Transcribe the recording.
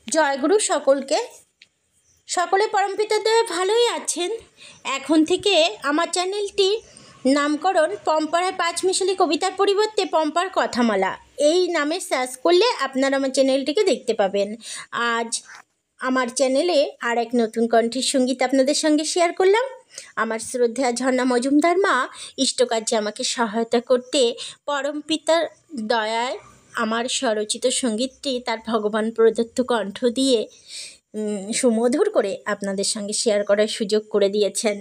জয়গুরু সকলকে। সকলে পরমপিতার দয়ায় ভালোই আছেন। এখন থেকে আমার চ্যানেলটি নামকরণ পম্পার পাঁচমিশালি কবিতার পরিবর্তে পম্পার কথামালা এই নামে সার্চ করলে আপনারা আমার চ্যানেলটিকে দেখতে পাবেন। আজ আমার চ্যানেলে আর এক নতুন কণ্ঠের সঙ্গীত আপনাদের সঙ্গে শেয়ার করলাম। আমার শ্রদ্ধেয়া ঝর্ণা মজুমদার মা ইষ্টকার্যে আমাকে সহায়তা করতে পরমপিতার দয়ায় আমার স্বরচিত সঙ্গীতটি তার ভগবান প্রদত্ত কণ্ঠ দিয়ে সুমধুর করে আপনাদের সঙ্গে শেয়ার করার সুযোগ করে দিয়েছেন।